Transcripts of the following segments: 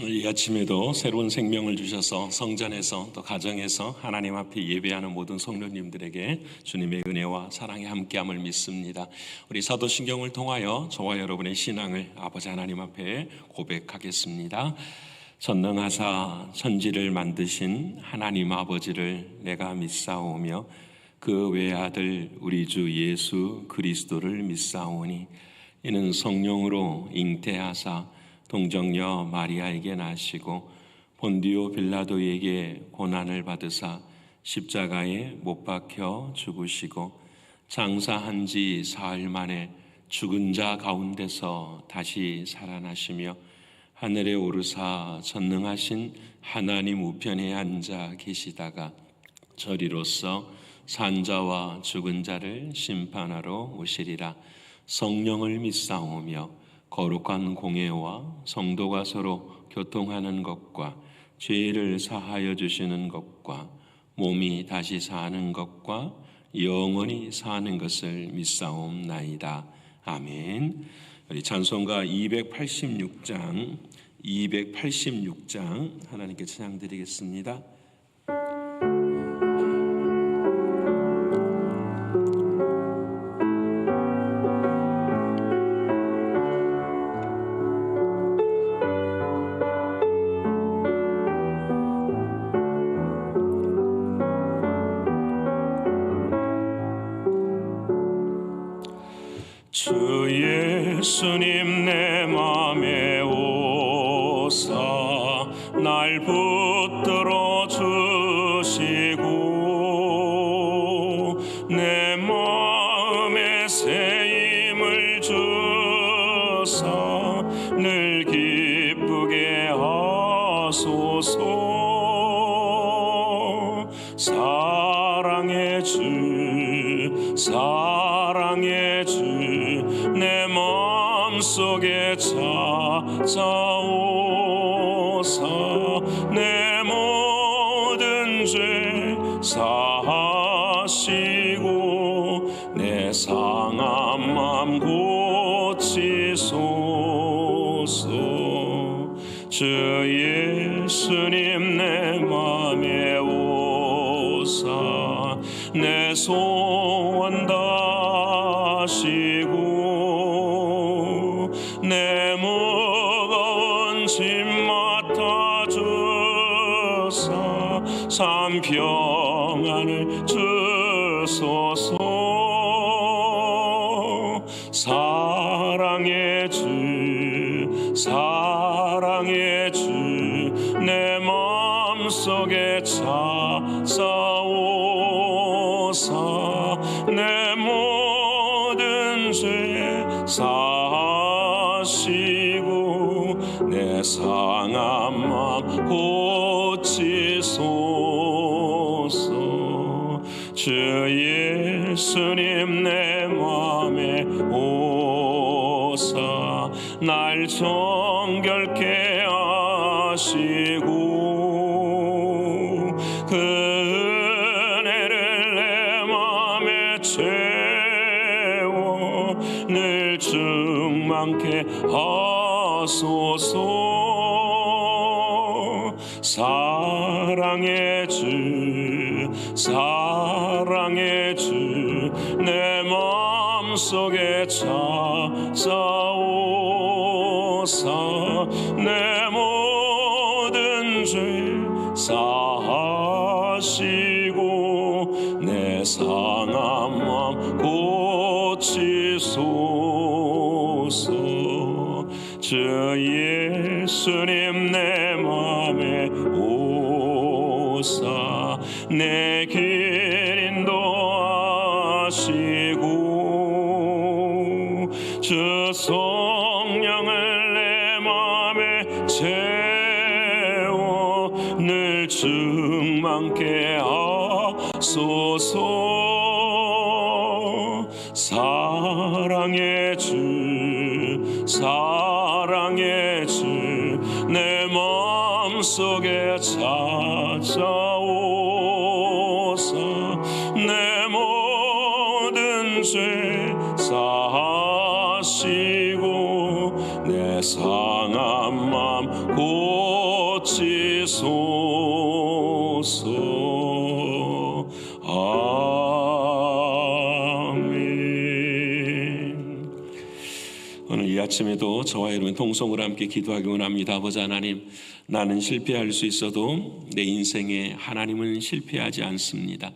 오늘 이 아침에도 새로운 생명을 주셔서 성전에서 또 가정에서 하나님 앞에 예배하는 모든 성도님들에게 주님의 은혜와 사랑이 함께함을 믿습니다. 우리 사도신경을 통하여 저와 여러분의 신앙을 아버지 하나님 앞에 고백하겠습니다. 전능하사 천지를 만드신 하나님 아버지를 내가 믿사오며 그 외아들 우리 주 예수 그리스도를 믿사오니 이는 성령으로 잉태하사 동정녀 마리아에게 나시고 본디오 빌라도에게 고난을 받으사 십자가에 못 박혀 죽으시고 장사한 지 사흘 만에 죽은 자 가운데서 다시 살아나시며 하늘에 오르사 전능하신 하나님 우편에 앉아 계시다가 저리로서 산자와 죽은 자를 심판하러 오시리라. 성령을 믿사오며 거룩한 공예와 성도가 서로 교통하는 것과 죄를 사하여 주시는 것과 몸이 다시 사는 것과 영원히 사는 것을 믿사옵나이다. 아멘. 우리 찬송가 286장 하나님께 찬양드리겠습니다. 주 예수님 내 맘에 오사 날 붙들어 주시고 내 마음에 새 힘을 주사 늘 기쁘게 하소서. 사랑의 주 사랑의 주 내 마음속에 찾아오사 내 모든 죄 사하시고 내 상한 맘 고치소서. 주 예수님 내 맘에 오사 내 소원 다하시고 내 무거운 짐 맡아주사 삶 평안을 주소서. 사랑의 주 사랑의 주 내 마음속에 찾아오사 내 모든 죄 사하시고 내 상한 맘 고치소서. 주 예수님 내 맘에 오사 날 정결케 하시고 그 은혜를 내 맘에 채워 늘 충만케 하소서. 사랑의 주 사랑의 주 내 마음속에 찾아오사 내 모든 죄 사하시고 내 상한 맘 고치소서. 주 예수님 내 맘에 오사 내 길 인도하시고 주 성령을 내 맘에 채워 늘 충만케 하소서. 사랑의 주 사랑의 주 내 마음속에 찾아오사 내 모든 죄 사하시고 내 상한 맘 아멘. 오늘 이 아침에도 저와 여러분 통성으로 함께 기도하기 원합니다. 아버지 하나님, 나는 실패할 수 있어도 내 인생에 하나님은 실패하지 않습니다.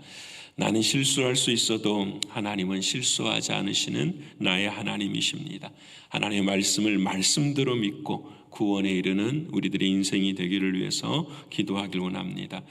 나는 실수할 수 있어도 하나님은 실수하지 않으시는 나의 하나님이십니다. 하나님의 말씀을 말씀대로 믿고 구원에 이르는 우리들의 인생이 되기를 위해서 기도하길 원합니다.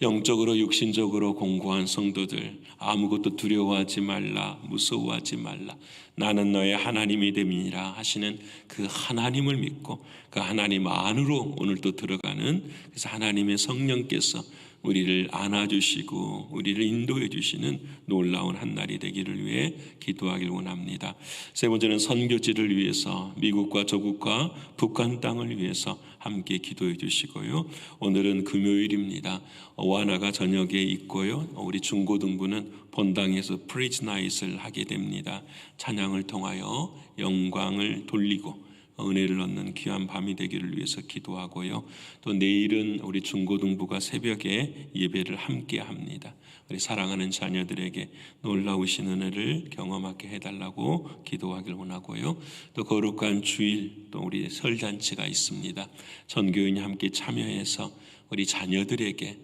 영적으로 육신적으로 공고한 성도들, 아무것도 두려워하지 말라, 무서워하지 말라, 나는 너의 하나님이 됨이니라 하시는 그 하나님을 믿고 그 하나님 안으로 오늘도 들어가는, 그래서 하나님의 성령께서 우리를 안아주시고 우리를 인도해 주시는 놀라운 한날이 되기를 위해 기도하길 원합니다. 세 번째는 선교지를 위해서, 미국과 조국과 북한 땅을 위해서 함께 기도해 주시고요. 오늘은 금요일입니다. 오하나가 저녁에 있고요. 우리 중고등부는 본당에서 프리즈 나잇을 하게 됩니다. 찬양을 통하여 영광을 돌리고 은혜를 얻는 귀한 밤이 되기를 위해서 기도하고요. 또 내일은 우리 중고등부가 새벽에 예배를 함께 합니다. 우리 사랑하는 자녀들에게 놀라우신 은혜를 경험하게 해달라고 기도하길 원하고요. 또 거룩한 주일, 또 우리 설잔치가 있습니다. 전교인이 함께 참여해서 우리 자녀들에게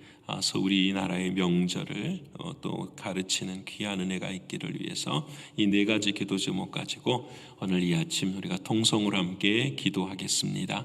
우리 나라의 명절을 또 가르치는 귀한 은혜가 있기를 위해서 이 네 가지 기도 제목 가지고 오늘 이 아침 우리가 통성으로 함께 기도하겠습니다.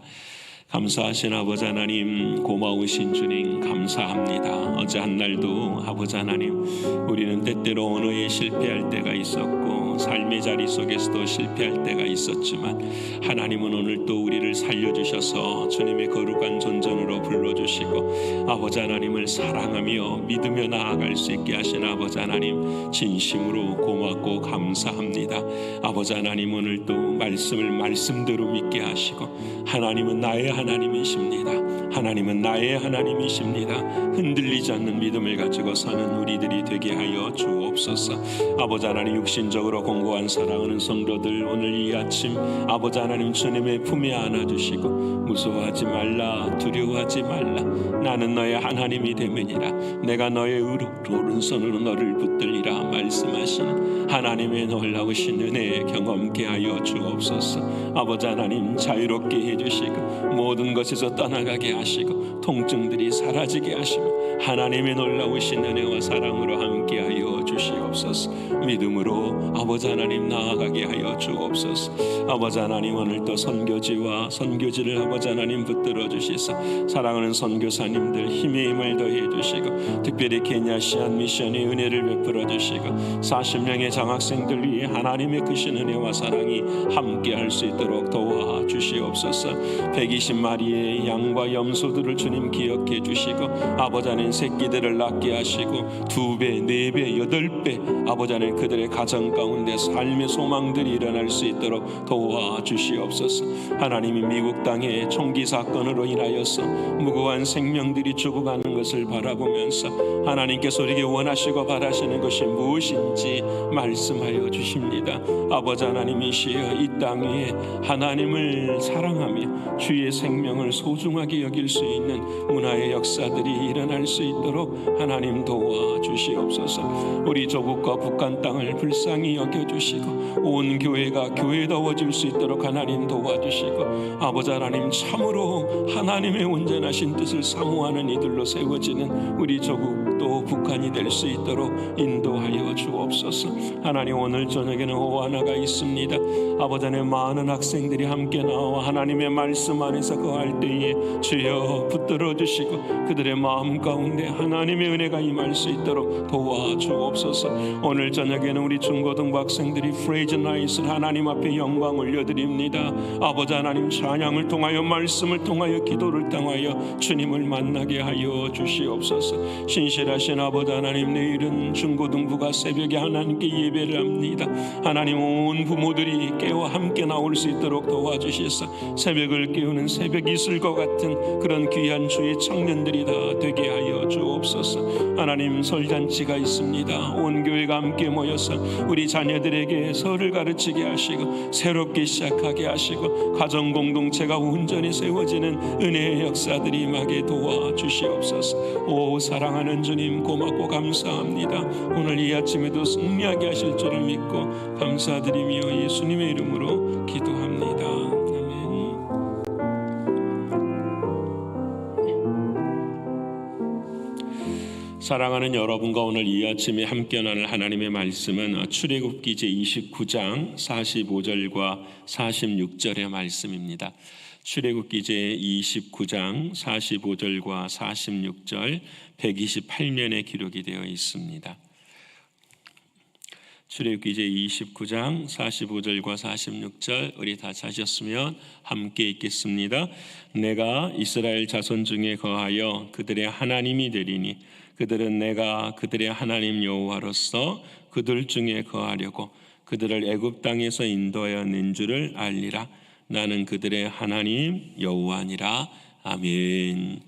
감사하신 아버지 하나님, 고마우신 주님 감사합니다. 어제 한 날도 아버지 하나님, 우리는 때때로 언어에 실패할 때가 있었고 삶의 자리 속에서도 실패할 때가 있었지만 하나님은 오늘 또 우리를 살려주셔서 주님의 거룩한 존전으로 불러주시고 아버지 하나님을 사랑하며 믿으며 나아갈 수 있게 하신 아버지 하나님, 진심으로 고맙고 감사합니다. 아버지 하나님, 오늘 또 말씀을 말씀대로 믿게 하시고 하나님은 나의 하나님이십니다. 하나님은 나의 하나님이십니다. 흔들리지 않는 믿음을 가지고 사는 우리들이 되게 하여 주옵소서. 아버지 하나님, 육신적으로 공고한 사랑하는 성도들, 오늘 이 아침 아버지 하나님 주님의 품에 안아주시고 무서워하지 말라, 두려워하지 말라, 나는 너의 하나님이 됨이니라, 내가 너의 오른손으로 너를 붙들리라 말씀하시는 하나님의 놀라우신 은혜 경험케 하여 주옵소서. 아버지 하나님, 자유롭게 해주시고 모든 것에서 떠나가게 하시고 통증들이 사라지게 하시고 하나님의 놀라우신 은혜와 사랑으로 함께하여 주시옵소서. 믿음으로 아버지 하나님 나아가게 하여 주옵소서. 아버지 하나님, 오늘 또 선교지와 선교지를 아버지 하나님 붙들어 주시사 사랑하는 선교사님들 힘의 힘을 더해 주시고 특별히 케냐 시안 미션의 은혜를 베풀어 주시고 40명의 장학생들 위해 하나님의 크신 은혜와 사랑이 함께할 수 있도록 도와 주시옵소서. 120마리의 양과 염소들을 주님 기억해 주시고 아버지 하나님 새끼들을 낳게 하시고 2배, 4배, 8배 아버지 하나님 그들의 가정 가운데 삶의 소망들이 일어날 수 있도록 도와주시옵소서. 하나님이 미국 땅의 총기 사건으로 인하여서 무고한 생명들이 죽어가는 것을 바라보면서 하나님께서 우리에게 원하시고 바라시는 것이 무엇인지 말씀하여 주십니다. 아버지 하나님이시여, 이 땅 위에 하나님을 사랑하며 주의 생명을 소중하게 여길 수 있는 문화의 역사들이 일어날 수 있도록 하나님 도와주시옵소서. 우리 조국과 북한 땅을 불쌍히 여겨주시고 온 교회가 교회다워질 수 있도록 하나님 도와주시고 아버지 하나님, 참으로 하나님의 온전하신 뜻을 사모하는 이들로 세워지는 우리 조국 또 북한이 될 수 있도록 인도하여 주옵소서. 하나님, 오늘 저녁에는 오하나가 있습니다. 아버지 하나님, 많은 학생들이 함께 나와 하나님의 말씀 안에서 거할 때에 주여 붙들어 주시고 그들의 마음 가운데 하나님의 은혜가 임할 수 있도록 도와주옵소서. 오늘 저녁에는 우리 중고등부 학생들이 프레이즈 나잇을 하나님 앞에 영광 올려드립니다. 아버지 하나님, 찬양을 통하여 말씀을 통하여 기도를 통하여 주님을 만나게 하여 주시옵소서. 신실한 신실하신 아버지 하나님, 내일은 중고등부가 새벽에 하나님께 예배를 합니다. 하나님, 온 부모들이 깨어 함께 나올 수 있도록 도와주셔서 새벽을 깨우는 새벽 이슬과 같은 그런 귀한 주의 청년들이 다 되게 하여 주옵소서. 하나님, 설잔치가 있습니다. 온 교회가 함께 모여서 우리 자녀들에게 설을 가르치게 하시고 새롭게 시작하게 하시고 가정 공동체가 온전히 세워지는 은혜의 역사들이 임하게 도와주시옵소서. 오 사랑하는 주님, 고맙고 감사합니다. 오늘 이 아침에도 승리하게 하실 줄을 믿고 감사드리며 예수님의 이름으로 기도합니다. 아멘. 사랑하는 여러분과 오늘 이 아침에 함께 나눌 하나님의 말씀은 출애굽기 제29장 45절과 46절의 말씀입니다. 출애굽기 제29장 45절과 46절 128면에 기록이 되어 있습니다. 출애굽기 제29장 45절과 46절 우리 다 찾으셨으면 함께 읽겠습니다. 내가 이스라엘 자손 중에 거하여 그들의 하나님이 되리니 그들은 내가 그들의 하나님 여호와로서 그들 중에 거하려고 그들을 애굽 땅에서 인도하여 낸 줄을 알리라. 나는 그들의 하나님 여호와니라. 아멘.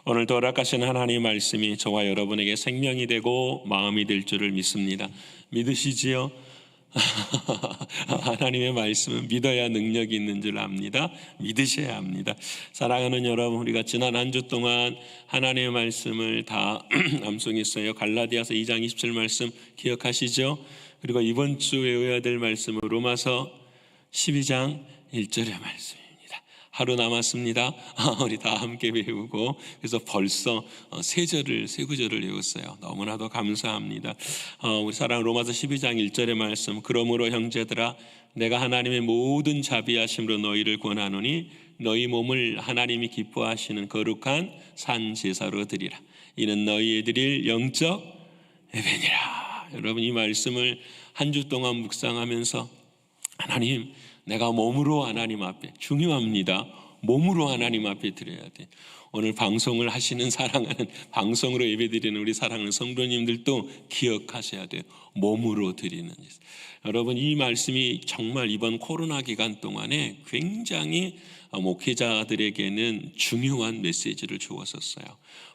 오늘도 허락하신 하나님의 말씀이 저와 여러분에게 생명이 되고 마음이 될 줄을 믿습니다. 믿으시지요? 하나님의 말씀은 믿어야 능력이 있는 줄 압니다. 믿으셔야 합니다. 사랑하는 여러분, 우리가 지난 한 주 동안 하나님의 말씀을 다 암송했어요. 갈라디아서 2장 27 말씀 기억하시죠? 그리고 이번 주 외워야 될 말씀은 로마서 12장 1절의 말씀입니다. 하루 남았습니다. 우리 다 함께 배우고 그래서 벌써 세 구절을 외웠어요. 너무나도 감사합니다. 우리 사랑 로마서 12장 1절의 말씀, 그러므로 형제들아 내가 하나님의 모든 자비하심으로 너희를 권하노니 너희 몸을 하나님이 기뻐하시는 거룩한 산 제사로 드리라. 이는 너희의 드릴 영적 예배니라. 여러분, 이 말씀을 한 주 동안 묵상하면서 하나님, 내가 몸으로 하나님 앞에, 중요합니다. 몸으로 하나님 앞에 드려야 돼. 오늘 방송을 하시는 사랑하는, 방송으로 예배드리는 우리 사랑하는 성도님들도 기억하셔야 돼요. 몸으로 드리는. 여러분, 이 말씀이 정말 이번 코로나 기간 동안에 굉장히 목회자들에게는 중요한 메시지를 주었었어요.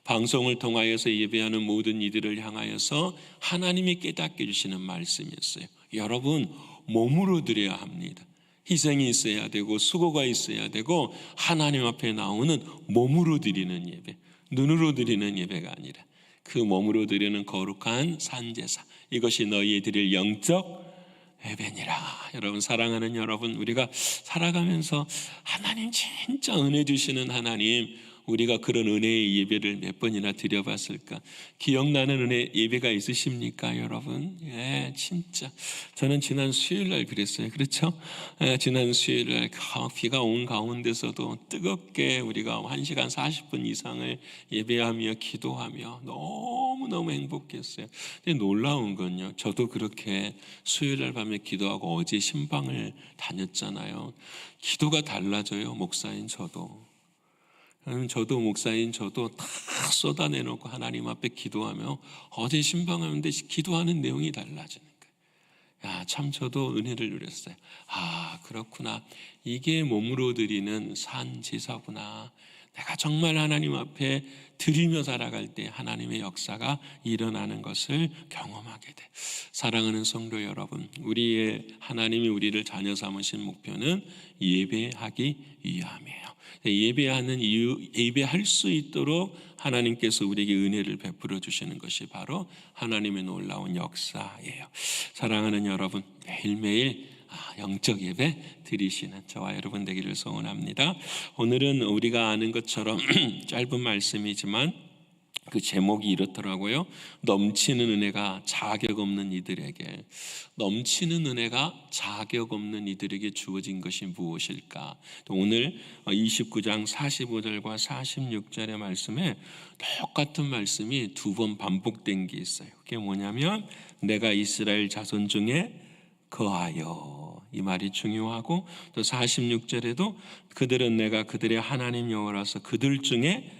방송을 통하여서 예배하는 모든 이들을 향하여서 하나님이 깨닫게 해주시는 말씀이었어요. 여러분, 몸으로 드려야 합니다. 희생이 있어야 되고 수고가 있어야 되고 하나님 앞에 나오는 몸으로 드리는 예배, 눈으로 드리는 예배가 아니라 그 몸으로 드리는 거룩한 산제사, 이것이 너희의 드릴 영적 예배니라. 여러분, 사랑하는 여러분, 우리가 살아가면서 하나님 진짜 은혜 주시는 하나님, 우리가 그런 은혜의 예배를 몇 번이나 드려봤을까? 기억나는 은혜 예배가 있으십니까, 여러분? 예, 진짜 저는 지난 수요일날 그랬어요. 그렇죠? 예, 지난 수요일날 비가 온 가운데서도 뜨겁게 우리가 1시간 40분 이상을 예배하며 기도하며 너무너무 행복했어요. 근데 놀라운 건요, 저도 그렇게 수요일날 밤에 기도하고 어제 신방을 다녔잖아요. 기도가 달라져요. 목사인 저도 목사인 저도 다 쏟아내놓고 하나님 앞에 기도하며 어제 신방하는데 기도하는 내용이 달라지는 거예요. 참 저도 은혜를 누렸어요. 그렇구나. 이게 몸으로 드리는 산 제사구나. 내가 정말 하나님 앞에 드리며 살아갈 때 하나님의 역사가 일어나는 것을 경험하게 돼. 사랑하는 성도 여러분, 우리의 하나님이 우리를 자녀 삼으신 목표는 예배하기 위함이에요. 예배하는 이유, 예배할 수 있도록 하나님께서 우리에게 은혜를 베풀어 주시는 것이 바로 하나님의 놀라운 역사예요. 사랑하는 여러분, 매일매일 영적 예배 드리시는 저와 여러분 되기를 소원합니다. 오늘은 우리가 아는 것처럼 짧은 말씀이지만 그 제목이 이렇더라고요. 넘치는 은혜가 자격 없는 이들에게. 넘치는 은혜가 자격 없는 이들에게 주어진 것이 무엇일까? 오늘 29장 45절과 46절의 말씀에 똑같은 말씀이 두 번 반복된 게 있어요. 그게 뭐냐면 내가 이스라엘 자손 중에 거하여, 이 말이 중요하고, 또 46절에도 그들은 내가 그들의 하나님 여호와라서 그들 중에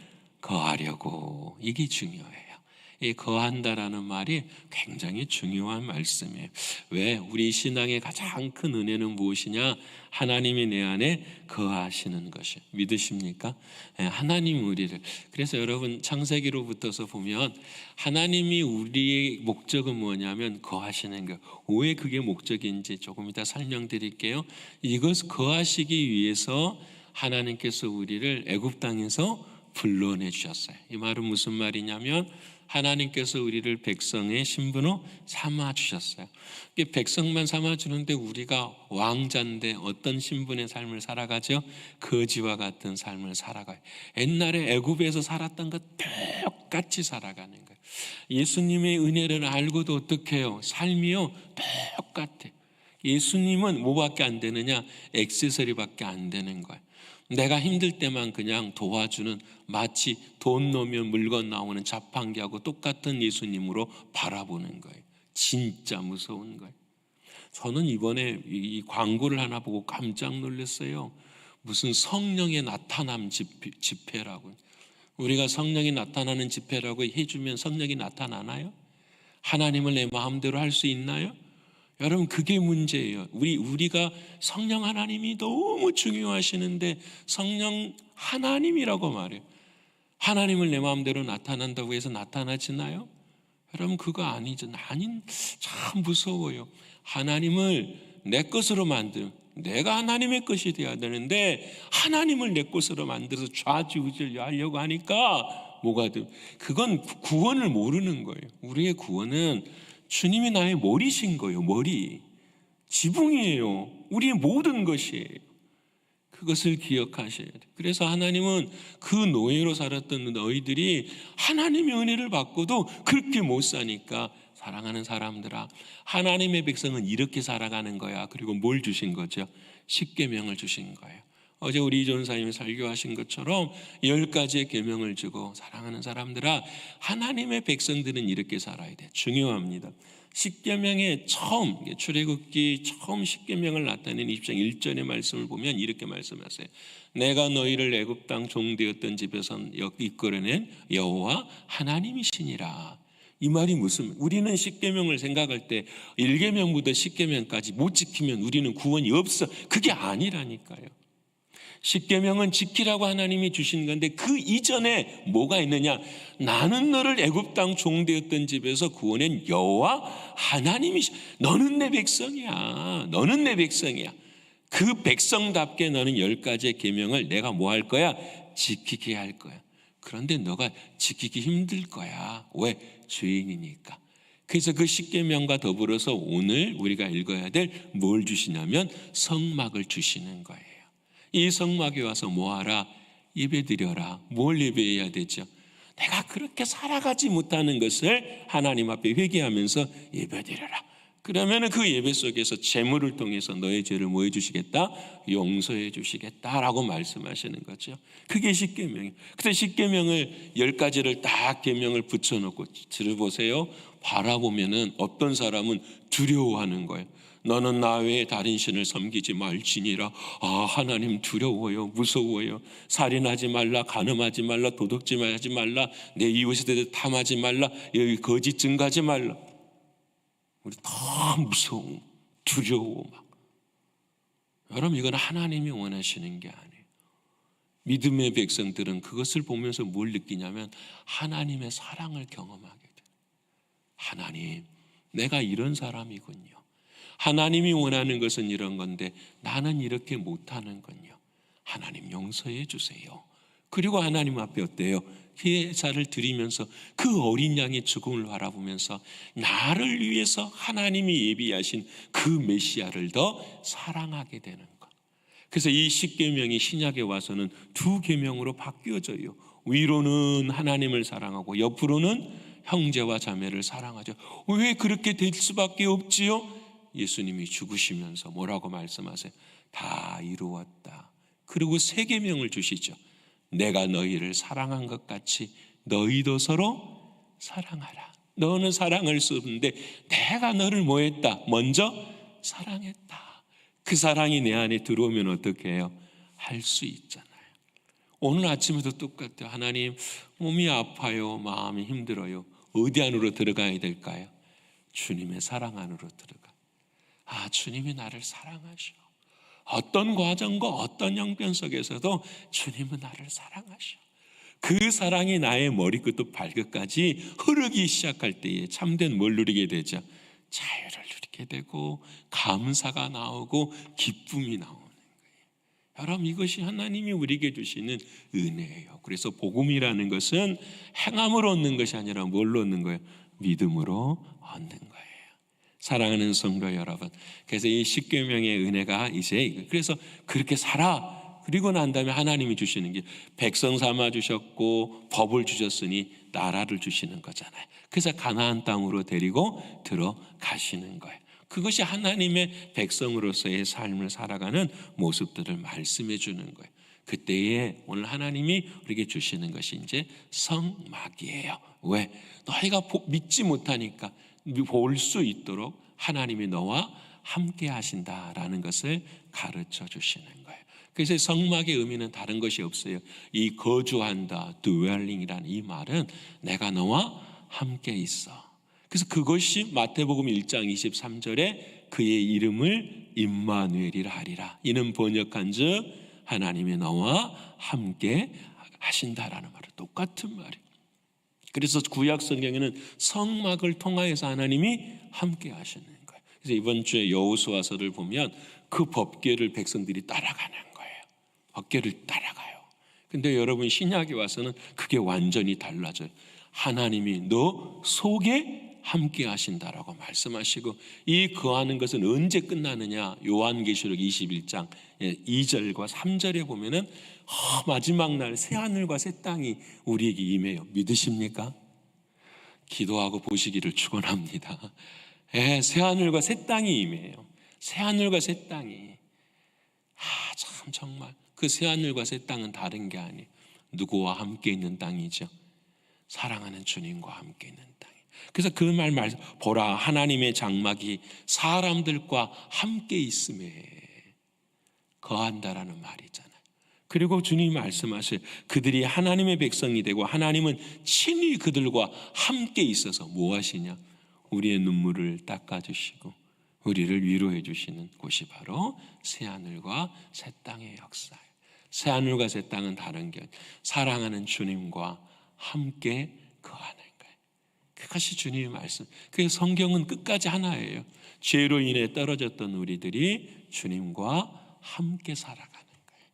거하려고, 이게 중요해요. 이 거한다라는 말이 굉장히 중요한 말씀이에요. 왜? 우리 신앙의 가장 큰 은혜는 무엇이냐? 하나님이 내 안에 거하시는 것이. 믿으십니까? 하나님 우리를. 그래서 여러분 창세기로부터서 보면 하나님이 우리의 목적은 뭐냐면 거하시는 것. 왜 그게 목적인지 조금 이따 설명드릴게요. 이것 거하시기 위해서 하나님께서 우리를 애굽 땅에서 불러내 주셨어요. 이 말은 무슨 말이냐면 하나님께서 우리를 백성의 신분으로 삼아 주셨어요. 백성만 삼아 주는데 우리가 왕자인데 어떤 신분의 삶을 살아가죠? 거지와 같은 삶을 살아가요. 옛날에 애굽에서 살았던 것 똑같이 살아가는 거예요. 예수님의 은혜를 알고도 어떻게 해요? 삶이요 똑같아요. 예수님은 뭐밖에 안 되느냐? 액세서리밖에 안 되는 거예요. 내가 힘들 때만 그냥 도와주는, 마치 돈 넣으면 물건 나오는 자판기하고 똑같은 예수님으로 바라보는 거예요. 진짜 무서운 거예요. 저는 이번에 이 광고를 하나 보고 깜짝 놀랐어요. 무슨 성령의 나타남 집회라고. 우리가 성령이 나타나는 집회라고 해주면 성령이 나타나나요? 하나님을 내 마음대로 할 수 있나요? 여러분 그게 문제예요. 우리가 성령 하나님이 너무 중요하시는데 성령 하나님이라고 말해요. 하나님을 내 마음대로 나타난다고 해서 나타나지나요? 여러분 그거 아니죠. 참 무서워요. 하나님을 내 것으로 만들, 내가 하나님의 것이 되어야 되는데 하나님을 내 것으로 만들어서 좌지우지하려고 하니까 뭐가 돼? 그건 구원을 모르는 거예요. 우리의 구원은 주님이 나의 머리신 거예요. 머리. 지붕이에요. 우리의 모든 것이에요. 그것을 기억하셔야 돼요. 그래서 하나님은 그 노예로 살았던 너희들이 하나님의 은혜를 받고도 그렇게 못 사니까 사랑하는 사람들아, 하나님의 백성은 이렇게 살아가는 거야. 그리고 뭘 주신 거죠? 십계명을 주신 거예요. 어제 우리 이전사님이 설교하신 것처럼 10가지의 계명을 주고, 사랑하는 사람들아, 하나님의 백성들은 이렇게 살아야 돼. 중요합니다. 십계명의 처음, 출애굽기 처음 십계명을 나타낸 20장 1절의 말씀을 보면 이렇게 말씀하세요. 내가 너희를 애굽 땅 종되었던 집에서 이끌어낸 여호와 하나님이시니라. 이 말이 무슨, 우리는 십계명을 생각할 때 1계명부터 10계명까지 못 지키면 우리는 구원이 없어. 그게 아니라니까요. 십계명은 지키라고 하나님이 주신 건데 그 이전에 뭐가 있느냐? 나는 너를 애굽 땅 종되었던 집에서 구원한 여호와 하나님이시. 너는 내 백성이야. 너는 내 백성이야. 그 백성답게 너는 10가지의 계명을 내가 뭐 할 거야? 지키게 할 거야. 그런데 너가 지키기 힘들 거야. 왜? 죄인이니까. 그래서 그 십계명과 더불어서 오늘 우리가 읽어야 될 뭘 주시냐면 성막을 주시는 거예요. 이 성막에 와서 뭐하라? 예배드려라. 뭘 예배해야 되죠? 내가 그렇게 살아가지 못하는 것을 하나님 앞에 회개하면서 예배드려라. 그러면 그 예배 속에서 제물을 통해서 너의 죄를 뭐 해주시겠다? 용서해 주시겠다라고 말씀하시는 거죠. 그게 십계명이에요. 그래서 십계명을 10가지를 딱 계명을 붙여놓고 들어보세요. 바라보면은 어떤 사람은 두려워하는 거예요. 너는 나 외에 다른 신을 섬기지 말지니라. 아, 하나님 두려워요. 무서워요. 살인하지 말라. 간음하지 말라. 도둑질하지 말라. 내 이웃에 대해 탐하지 말라. 여기 거짓 증거하지 말라. 우리 더 무서워. 두려워. 막. 여러분 이건 하나님이 원하시는 게 아니에요. 믿음의 백성들은 그것을 보면서 뭘 느끼냐면 하나님의 사랑을 경험하게 돼요. 하나님, 내가 이런 사람이군요. 하나님이 원하는 것은 이런 건데 나는 이렇게 못하는군요. 하나님 용서해 주세요. 그리고 하나님 앞에 어때요? 제사를 드리면서 그 어린 양의 죽음을 바라보면서 나를 위해서 하나님이 예비하신 그 메시아를 더 사랑하게 되는 것. 그래서 이 십계명이 신약에 와서는 2계명으로 바뀌어져요. 위로는 하나님을 사랑하고 옆으로는 형제와 자매를 사랑하죠. 왜 그렇게 될 수밖에 없지요? 예수님이 죽으시면서 뭐라고 말씀하세요? 다 이루었다. 그리고 3계명을 주시죠. 내가 너희를 사랑한 것 같이 너희도 서로 사랑하라. 너는 사랑할 수 없는데 내가 너를 뭐 했다? 먼저 사랑했다. 그 사랑이 내 안에 들어오면 어떻게 해요? 할 수 있잖아요. 오늘 아침에도 똑같아요. 하나님, 몸이 아파요. 마음이 힘들어요. 어디 안으로 들어가야 될까요? 주님의 사랑 안으로 들어가. 주님이 나를 사랑하셔. 어떤 과정과 어떤 형편 속에서도 주님은 나를 사랑하셔. 그 사랑이 나의 머리끝부터 발끝까지 흐르기 시작할 때에 참된 뭘 누리게 되죠? 자유를 누리게 되고 감사가 나오고 기쁨이 나오는 거예요. 여러분, 이것이 하나님이 우리에게 주시는 은혜예요. 그래서 복음이라는 것은 행함으로 얻는 것이 아니라 뭘로 얻는 거예요? 믿음으로 얻는 거예요. 사랑하는 성도 여러분, 그래서 이 십계명의 은혜가 이제 그래서 그렇게 살아. 그리고 난 다음에 하나님이 주시는 게 백성 삼아 주셨고 법을 주셨으니 나라를 주시는 거잖아요. 그래서 가나안 땅으로 데리고 들어가시는 거예요. 그것이 하나님의 백성으로서의 삶을 살아가는 모습들을 말씀해 주는 거예요. 그때에 오늘 하나님이 우리에게 주시는 것이 이제 성막이에요. 왜? 너희가 믿지 못하니까 볼 수 있도록 하나님이 너와 함께 하신다라는 것을 가르쳐 주시는 거예요. 그래서 성막의 의미는 다른 것이 없어요. 이 거주한다, dwelling이라는 이 말은 내가 너와 함께 있어. 그래서 그것이 마태복음 1장 23절에 그의 이름을 임마누엘이라 하리라. 이는 번역한즉 하나님이 너와 함께 하신다라는 말은 똑같은 말이에요. 그래서 구약 성경에는 성막을 통하여서 하나님이 함께 하시는 거예요. 그래서 이번 주에 여호수아서를 보면 그 법궤를 백성들이 따라가는 거예요. 법궤를 따라가요. 근데 여러분, 신약에 와서는 그게 완전히 달라져요. 하나님이 너 속에 함께 하신다라고 말씀하시고, 이 거하는 것은 언제 끝나느냐? 요한계시록 21장 2절과 3절에 보면은 마지막 날 새하늘과 새 땅이 우리에게 임해요. 믿으십니까? 기도하고 보시기를 축원합니다. 새하늘과 새 땅이 임해요. 새하늘과 새 땅이. 참 정말 그 새하늘과 새 땅은 다른 게 아니에요. 누구와 함께 있는 땅이죠? 사랑하는 주님과 함께 있는 땅. 그래서 그 말 보라, 하나님의 장막이 사람들과 함께 있음에 거한다라는 말이잖아요. 그리고 주님이 말씀하세요. 그들이 하나님의 백성이 되고 하나님은 친히 그들과 함께 있어서 뭐 하시냐? 우리의 눈물을 닦아주시고 우리를 위로해 주시는 곳이 바로 새하늘과 새 땅의 역사예요. 새하늘과 새 땅은 다른 게 사랑하는 주님과 함께 거하는 거예요. 그것이 주님의 말씀. 그 성경은 끝까지 하나예요. 죄로 인해 떨어졌던 우리들이 주님과 함께 살아가는 거예요.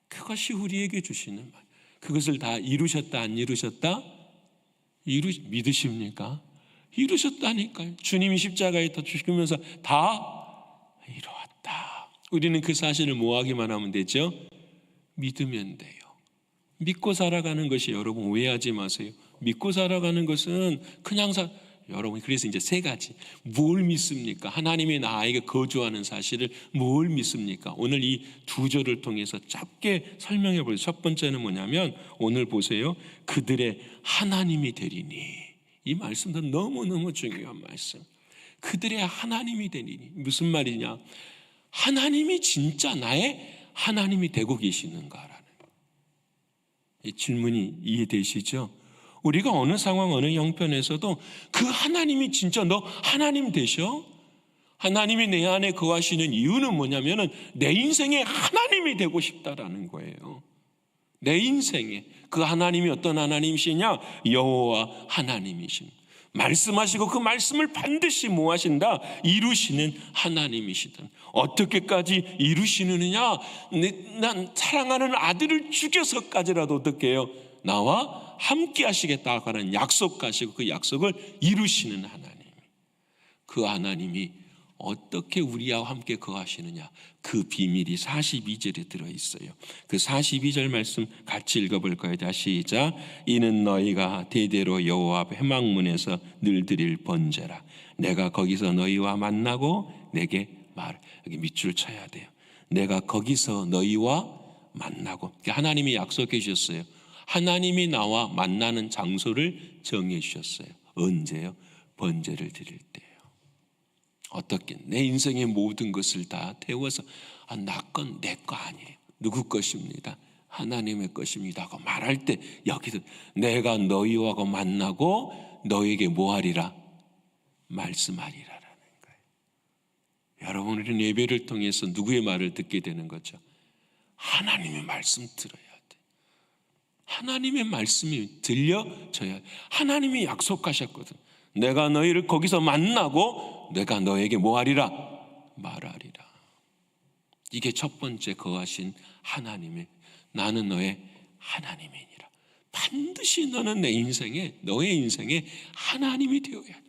그것이 우리에게 주시는 말. 그것을 다 이루셨다 안 이루셨다? 믿으십니까? 이루셨다니까요. 주님이 십자가에 더 죽으면서 다 이루었다. 우리는 그 사실을 뭐하기만 하면 되죠? 믿으면 돼요. 믿고 살아가는 것이, 여러분 오해하지 마세요. 믿고 살아가는 것은 그냥 여러분, 그래서 이제 세 가지. 뭘 믿습니까? 하나님이 나에게 거주하는 사실을 뭘 믿습니까? 오늘 이 두 절을 통해서 짧게 설명해 보세요. 첫 번째는 뭐냐면 오늘 보세요. 그들의 하나님이 되리니. 이 말씀도 너무너무 중요한 말씀. 그들의 하나님이 되리니. 무슨 말이냐? 하나님이 진짜 나의 하나님이 되고 계시는가라는 이 질문이 이해되시죠? 우리가 어느 상황 어느 형편에서도 그 하나님이 진짜 너 하나님 되셔? 하나님이 내 안에 거하시는 이유는 뭐냐면은 내 인생의 하나님이 되고 싶다라는 거예요. 내 인생에 그 하나님이 어떤 하나님이시냐? 여호와 하나님이신, 말씀하시고 그 말씀을 반드시 뭐 하신다? 이루시는 하나님이시다. 어떻게까지 이루시느냐? 난 사랑하는 아들을 죽여서까지라도 어떻게 해요? 나와 함께 하시겠다고 하는 약속하시고 그 약속을 이루시는 하나님. 그 하나님이 어떻게 우리와 함께 거하시느냐? 그 비밀이 42절에 들어있어요. 그 42절 말씀 같이 읽어볼까요? 다시 시작. 이는 너희가 대대로 여호와 앞 회막문에서 늘 드릴 번제라. 내가 거기서 너희와 만나고 내게 말. 여기 밑줄 쳐야 돼요. 내가 거기서 너희와 만나고. 하나님이 약속해 주셨어요. 하나님이 나와 만나는 장소를 정해 주셨어요. 언제요? 번제를 드릴 때요. 어떻게? 내 인생의 모든 것을 다 태워서 나 건 내 거 아니에요. 누구 것입니다. 하나님의 것입니다 하고 말할 때 여기도 내가 너희와 만나고 너에게 뭐하리라? 말씀하리라라는 거예요. 여러분, 우리는 예배를 통해서 누구의 말을 듣게 되는 거죠? 하나님의 말씀 들어야 돼. 하나님의 말씀이 들려져야 돼. 하나님이 약속하셨거든. 내가 너희를 거기서 만나고 내가 너에게 뭐하리라? 말하리라. 이게 첫 번째 거하신 하나님의, 나는 너의 하나님이니라. 반드시 너는 내 인생에, 너의 인생에 하나님이 되어야 돼.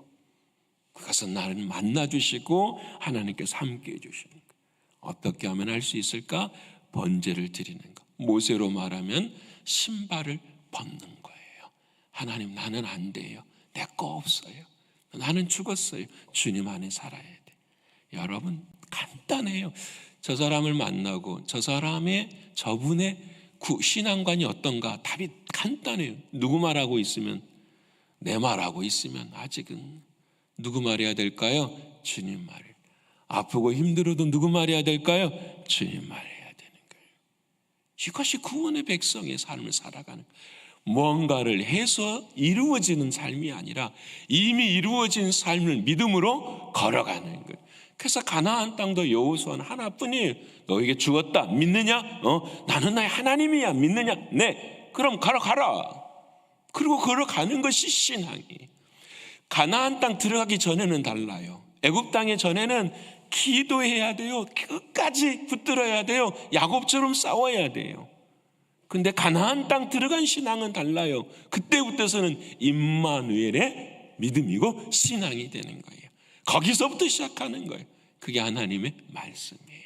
그래서 나를 만나주시고 하나님께서 함께해 주시는 거예요. 어떻게 하면 할 수 있을까? 번제를 드리는 것. 모세로 말하면 신발을 벗는 거예요. 하나님, 나는 안 돼요. 내 거 없어요. 나는 죽었어요. 주님 안에 살아야 돼. 여러분, 간단해요. 저 사람을 만나고 저분의 신앙관이 어떤가? 답이 간단해요. 누구 말하고 있으면, 내 말하고 있으면 아직은 누구 말해야 될까요? 주님 말. 아프고 힘들어도 누구 말해야 될까요? 주님 말해야 되는 거예요. 이것이 구원의 백성의 삶을 살아가는 거예요. 뭔가를 해서 이루어지는 삶이 아니라 이미 이루어진 삶을 믿음으로 걸어가는 거예요. 그래서 가나안 땅도 여호수아는 하나뿐이에요. 너에게 주었다. 믿느냐? 나는 나의 하나님이야. 믿느냐? 네. 그럼 가라. 그리고 걸어가는 것이 신앙이에요. 가나안 땅 들어가기 전에는 달라요. 애굽 땅에 전에는 기도해야 돼요. 끝까지 붙들어야 돼요. 야곱처럼 싸워야 돼요. 근데 가나안 땅 들어간 신앙은 달라요. 그때부터서는 임마누엘의 믿음이고 신앙이 되는 거예요. 거기서부터 시작하는 거예요. 그게 하나님의 말씀이에요.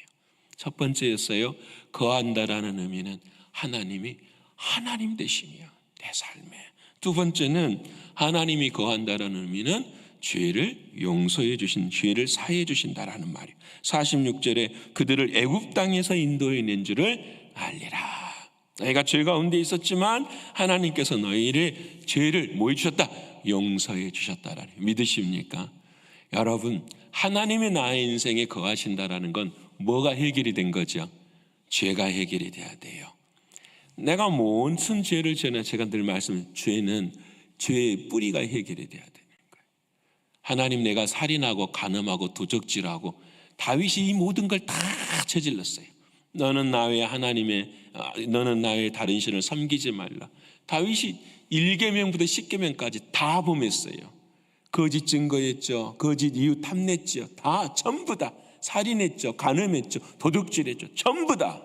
첫 번째였어요. 거한다라는 의미는 하나님이 하나님 되심이야, 내 삶에. 두 번째는 하나님이 거한다라는 의미는 죄를 용서해 주신, 죄를 사해 주신다라는 말이에요. 46절에 그들을 애굽 땅에서 인도해 낸 줄을 알리라. 너희가 죄 가운데 있었지만 하나님께서 너희를 죄를 뭐 해주셨다? 용서해 주셨다라는, 믿으십니까? 여러분, 하나님이 나의 인생에 거하신다라는 건 뭐가 해결이 된 거죠? 죄가 해결이 돼야 돼요. 내가 무슨 죄를 지나, 제가 늘 말씀드린 죄는 죄의 뿌리가 해결이 돼야 되는 거예요. 하나님, 내가 살인하고 간음하고 도적질하고, 다윗이 이 모든 걸 다 저질렀어요. 너는 나의 다른 신을 섬기지 말라. 다윗이 1계명부터 10계명까지 다 범했어요. 거짓 증거했죠. 거짓 이유 탐냈죠. 다 전부 다 살인했죠. 간음했죠. 도둑질했죠. 전부 다.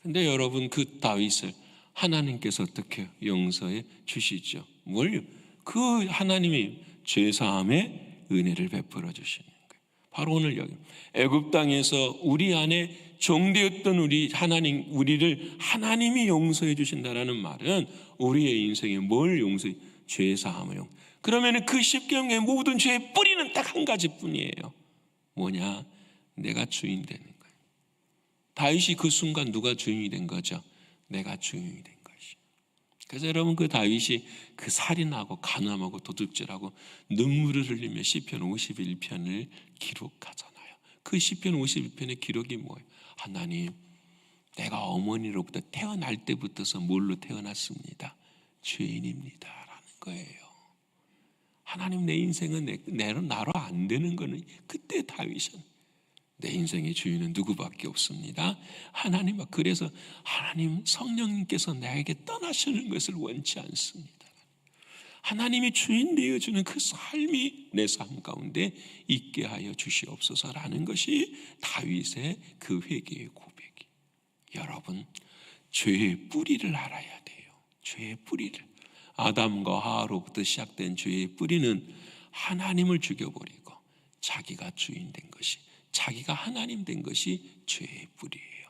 근데 여러분, 그 다윗을 하나님께서 어떻게 용서해 주시죠? 뭘요? 그 하나님이 죄사함의 은혜를 베풀어 주시는 거예요. 바로 오늘 여기 애굽 땅에서 우리 안에 종되었던 우리를 하나님이 용서해 주신다라는 말은 우리의 인생에 뭘 용서해? 죄사함을 용서. 그러면 그 십계명의 모든 죄의 뿌리는 딱 한 가지뿐이에요. 뭐냐? 내가 주인 되는 거예요. 다윗이 그 순간 누가 주인이 된 거죠? 내가 주인이 된 것이. 그래서 여러분, 그 다윗이 그 살인하고 간음하고 도둑질하고 눈물을 흘리며 시편 51편을 기록하잖아요. 그 시편 51편의 기록이 뭐예요? 하나님, 내가 어머니로부터 태어날 때부터서 뭘로 태어났습니다? 죄인입니다 라는 거예요. 하나님, 내 인생은 나로 안 되는 거는, 그때 다윗은 내 인생의 주인은 누구밖에 없습니다. 하나님. 그래서 하나님, 성령님께서 나에게 떠나시는 것을 원치 않습니다. 하나님이 주인 되어주는 그 삶이 내 삶 가운데 있게 하여 주시옵소서라는 것이 다윗의 그 회개의 고백이. 여러분, 죄의 뿌리를 알아야 돼요. 죄의 뿌리를. 아담과 하와로부터 시작된 죄의 뿌리는 하나님을 죽여버리고 자기가 주인 된 것이, 자기가 하나님 된 것이 죄의 뿌리예요.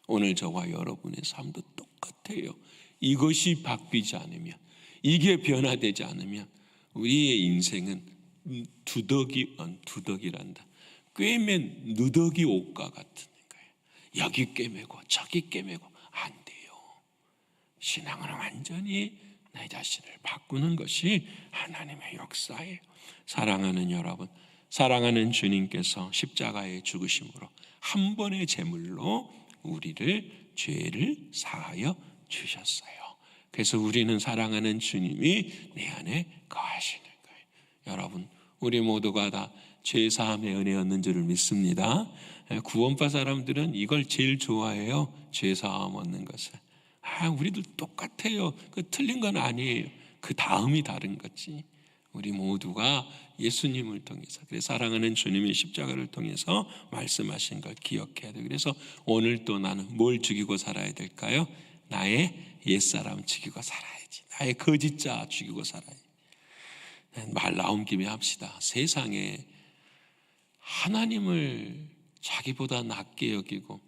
오늘 저와 여러분의 삶도 똑같아요. 이것이 바뀌지 않으면, 이게 변화되지 않으면 우리의 인생은 두덕이란다. 꿰맨 누더기 옷과 같은 거예요. 여기 꿰매고 저기 꿰매고 안 돼요. 신앙은 완전히 내 자신을 바꾸는 것이 하나님의 역사예요. 사랑하는 여러분, 사랑하는 주님께서 십자가의 죽으심으로 한 번의 제물로 우리를 죄를 사하여 주셨어요. 그래서 우리는 사랑하는 주님이 내 안에 거하시는 거예요. 여러분, 우리 모두가 다 죄사함의 은혜 얻는 줄을 믿습니다. 구원파 사람들은 이걸 제일 좋아해요. 죄사함 얻는 것을. 우리들 똑같아요. 그 틀린 건 아니에요. 그 다음이 다른 거지. 우리 모두가 예수님을 통해서, 그래서 사랑하는 주님의 십자가를 통해서 말씀하신 걸 기억해야 돼요. 그래서 오늘 또 나는 뭘 죽이고 살아야 될까요? 나의 옛사람 죽이고 살아야지. 나의 거짓자 죽이고 살아야지. 말 나온 김에 합시다. 세상에 하나님을 자기보다 낮게 여기고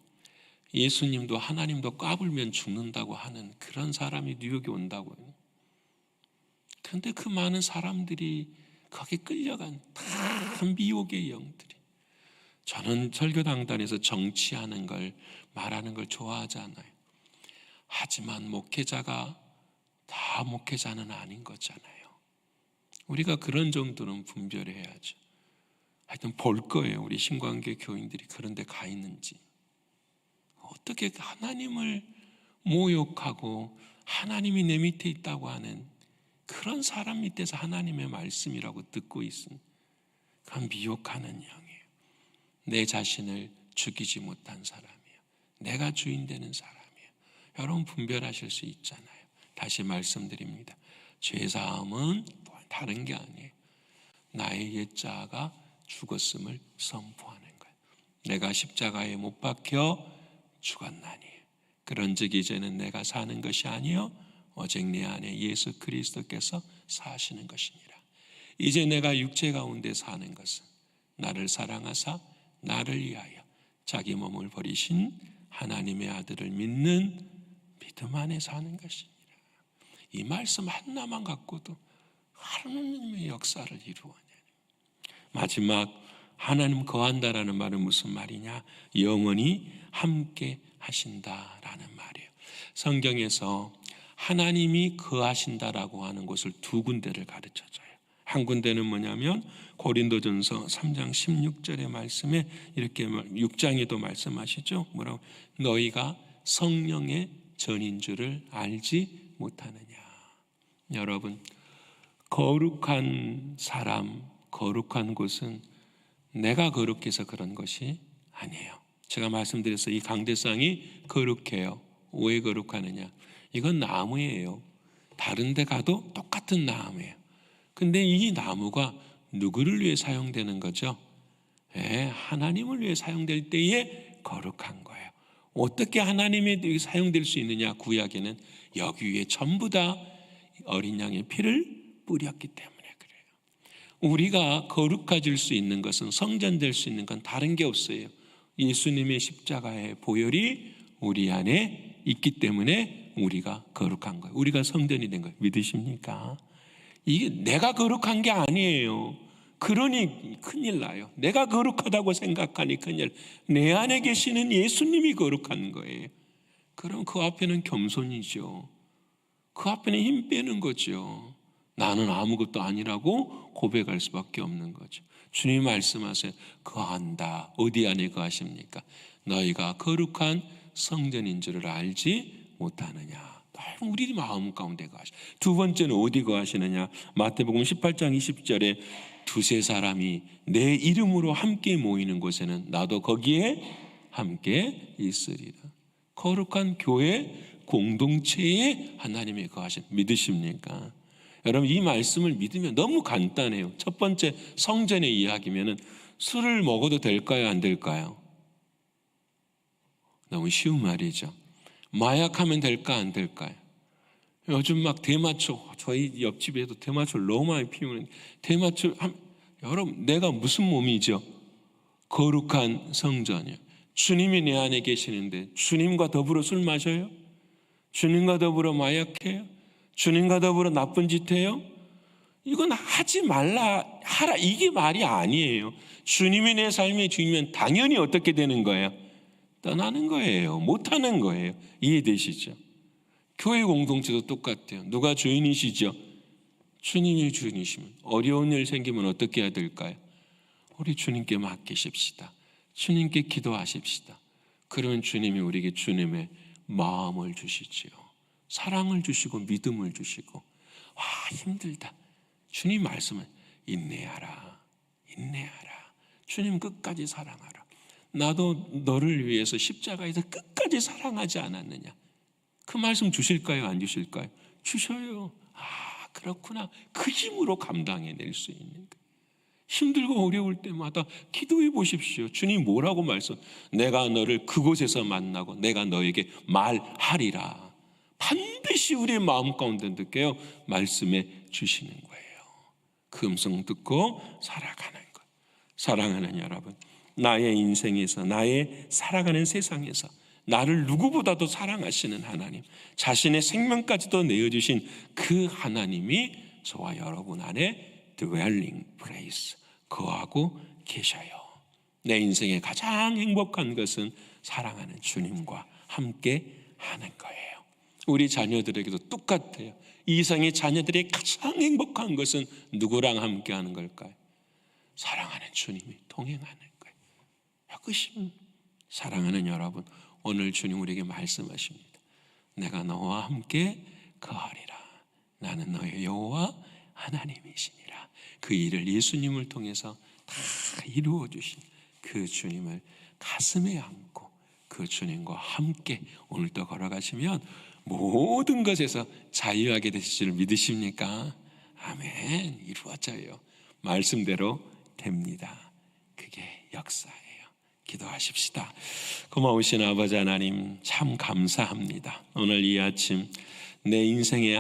예수님도 하나님도 까불면 죽는다고 하는 그런 사람이 뉴욕에 온다고요. 그런데 그 많은 사람들이 거기에 끌려간 다 미혹의 영들이. 저는 설교당단에서 정치하는 걸 말하는 걸 좋아하지 않아요. 하지만 목회자가 다 목회자는 아닌 거잖아요. 우리가 그런 정도는 분별해야죠. 하여튼 볼 거예요. 우리 신광교 교인들이 그런 데 가 있는지. 어떻게 하나님을 모욕하고 하나님이 내 밑에 있다고 하는 그런 사람 밑에서 하나님의 말씀이라고 듣고 있은 그런 미혹하는 영이에요. 내 자신을 죽이지 못한 사람이에요. 내가 주인 되는 사람이에요. 여러분 분별하실 수 있잖아요. 다시 말씀드립니다. 죄사함은 다른 게 아니에요. 나의 옛자가 죽었음을 선포하는 거예요. 내가 십자가에 못 박혀 죽었나니 그런즉 이제는 내가 사는 것이 아니요 오직 내 안에 예수 그리스도께서 사시는 것이니라. 이제 내가 육체 가운데 사는 것은 나를 사랑하사 나를 위하여 자기 몸을 버리신 하나님의 아들을 믿는 믿음 안에 사는 것이니라. 이 말씀 하나만 갖고도 하나님의 역사를 이루어내는. 마지막 하나님 거한다라는 말은 무슨 말이냐? 영원히 함께 하신다라는 말이에요. 성경에서 하나님이 거하신다라고 하는 것을 두 군데를 가르쳐줘요. 한 군데는 뭐냐면 고린도전서 3장 16절의 말씀에 이렇게 6장에도 말씀하시죠. 뭐라고? 너희가 성령의 전인 줄을 알지 못하느냐. 여러분, 거룩한 사람, 거룩한 곳은 내가 거룩해서 그런 것이 아니에요. 제가 말씀드렸어요. 이 강대상이 거룩해요. 왜 거룩하느냐? 이건 나무예요. 다른 데 가도 똑같은 나무예요. 근데 이 나무가 누구를 위해 사용되는 거죠? 하나님을 위해 사용될 때에 거룩한 거예요. 어떻게 하나님에 대해 사용될 수 있느냐? 구약에는 여기 위에 전부 다 어린 양의 피를 뿌렸기 때문에 그래요. 우리가 거룩해질 수 있는 것은, 성전될 수 있는 건 다른 게 없어요. 예수님의 십자가의 보혈이 우리 안에 있기 때문에 우리가 거룩한 거예요. 우리가 성전이 된 거예요. 믿으십니까? 이게 내가 거룩한 게 아니에요. 그러니 큰일 나요. 내가 거룩하다고 생각하니 큰일. 내 안에 계시는 예수님이 거룩한 거예요. 그럼 그 앞에는 겸손이죠. 그 앞에는 힘 빼는 거죠. 나는 아무것도 아니라고 고백할 수밖에 없는 거죠. 주님이 말씀하세요. 거한다. 어디 안에 거하십니까? 너희가 거룩한 성전인 줄을 알지 못하느냐. 우리 마음 가운데 거하시고. 두 번째는 어디 거하시느냐. 마태복음 18장 20절에 두세 사람이 내 이름으로 함께 모이는 곳에는 나도 거기에 함께 있으리라. 거룩한 교회 공동체에 하나님이 거하신. 믿으십니까? 여러분, 이 말씀을 믿으면 너무 간단해요. 첫 번째 성전의 이야기면은 술을 먹어도 될까요, 안 될까요? 너무 쉬운 말이죠. 마약하면 될까, 안 될까요? 요즘 막 대마초, 저희 옆집에도 대마초를 너무 많이 피우는, 대마초, 여러분, 내가 무슨 몸이죠? 거룩한 성전이요. 주님이 내 안에 계시는데 주님과 더불어 술 마셔요? 주님과 더불어 마약해요? 주님과 더불어 나쁜 짓 해요? 이건 하지 말라, 하라, 이게 말이 아니에요. 주님이 내 삶의 주인이면 당연히 어떻게 되는 거예요? 떠나는 거예요. 못하는 거예요. 이해되시죠? 교회 공동체도 똑같아요. 누가 주인이시죠? 주님이 주인이시면 어려운 일 생기면 어떻게 해야 될까요? 우리 주님께 맡기십시다. 주님께 기도하십시다. 그러면 주님이 우리에게 주님의 마음을 주시지요. 사랑을 주시고 믿음을 주시고 힘들다. 주님 말씀은 인내하라. 주님 끝까지 사랑하라. 나도 너를 위해서 십자가에서 끝까지 사랑하지 않았느냐. 그 말씀 주실까요? 안 주실까요? 주셔요. 그렇구나. 그 힘으로 감당해낼 수 있는 거예요. 힘들고 어려울 때마다 기도해 보십시오. 주님 뭐라고 말씀? 내가 너를 그곳에서 만나고 내가 너에게 말하리라. 반드시 우리의 마음 가운데 느껴요. 말씀해 주시는 거예요. 그 음성 듣고 살아가는 것. 사랑하는 여러분, 나의 인생에서, 나의 살아가는 세상에서 나를 누구보다도 사랑하시는 하나님, 자신의 생명까지도 내어주신 그 하나님이 저와 여러분 안에 dwelling place, 거하고 계셔요. 내 인생의 가장 행복한 것은 사랑하는 주님과 함께 하는 거예요. 우리 자녀들에게도 똑같아요. 이 세상의 자녀들의 가장 행복한 것은 누구랑 함께 하는 걸까요? 사랑하는 주님이 동행하는 거예요. 그것이 사랑하는 여러분, 오늘 주님 우리에게 말씀하십니다. 내가 너와 함께 거하리라. 나는 너의 여호와 하나님이시니라. 그 일을 예수님을 통해서 다 이루어 주신 그 주님을 가슴에 안고 그 주님과 함께 오늘도 걸어가시면 모든 것에서 자유하게 되실 줄 믿으십니까? 아멘. 이루어져요. 말씀대로 됩니다. 그게 역사예요. 기도하십시다. 고마우신 아버지 하나님, 참 감사합니다. 오늘 이 아침 내 인생의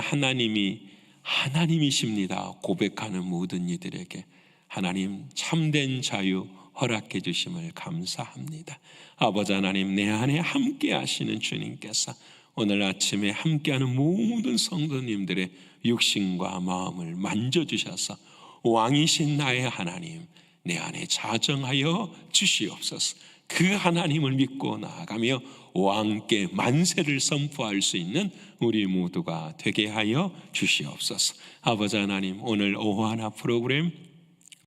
하나님이십니다 고백하는 모든 이들에게 하나님 참된 자유 허락해 주심을 감사합니다. 아버지 하나님, 내 안에 함께 하시는 주님께서 오늘 아침에 함께하는 모든 성도님들의 육신과 마음을 만져주셔서 왕이신 나의 하나님, 내 안에 자정하여 주시옵소서. 그 하나님을 믿고 나아가며 왕께 만세를 선포할 수 있는 우리 모두가 되게 하여 주시옵소서. 아버지 하나님, 오늘 오하나 프로그램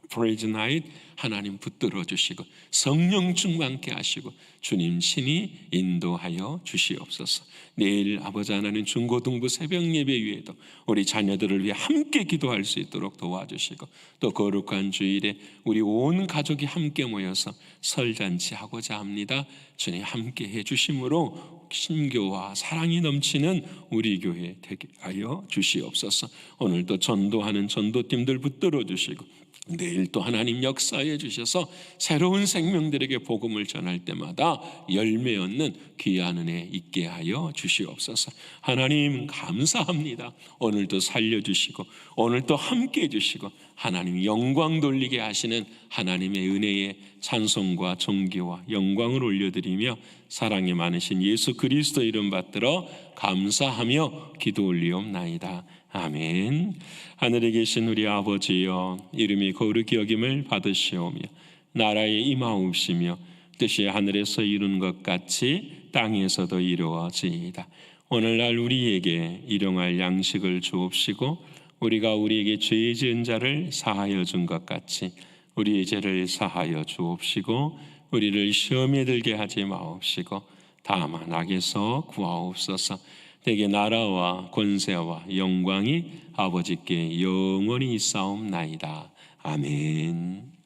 프레이즈 나잇 하나님 붙들어 주시고 성령 충만케 하시고 주님 친히 인도하여 주시옵소서. 내일 아버지 하나님 중고등부 새벽 예배 위에도 우리 자녀들을 위해 함께 기도할 수 있도록 도와주시고 또 거룩한 주일에 우리 온 가족이 함께 모여서 설잔치하고자 합니다. 주님 함께 해주심으로 신교와 사랑이 넘치는 우리 교회 되게 하여 주시옵소서. 오늘도 전도하는 전도팀들 붙들어 주시고 내일 또 하나님 역사해 주셔서 새로운 생명들에게 복음을 전할 때마다 열매 얻는 귀한 은혜 있게 하여 주시옵소서. 하나님 감사합니다. 오늘도 살려주시고 오늘도 함께 해주시고 하나님 영광 돌리게 하시는 하나님의 은혜에 찬송과 존귀와 영광을 올려드리며 사랑이 많으신 예수 그리스도 이름 받들어 감사하며 기도 올리옵나이다. 아멘. 하늘에 계신 우리 아버지여, 이름이 거룩히 여김을 받으시오며 나라의 임하옵시며 뜻이 하늘에서 이룬 것 같이 땅에서도 이루어지이다. 오늘날 우리에게 일용할 양식을 주옵시고 우리가 우리에게 죄 지은 자를 사하여 준 것 같이 우리의 죄를 사하여 주옵시고 우리를 시험에 들게 하지 마옵시고 다만 악에서 구하옵소서. 대개 나라와 권세와 영광이 아버지께 영원히 있사옵나이다. 아멘.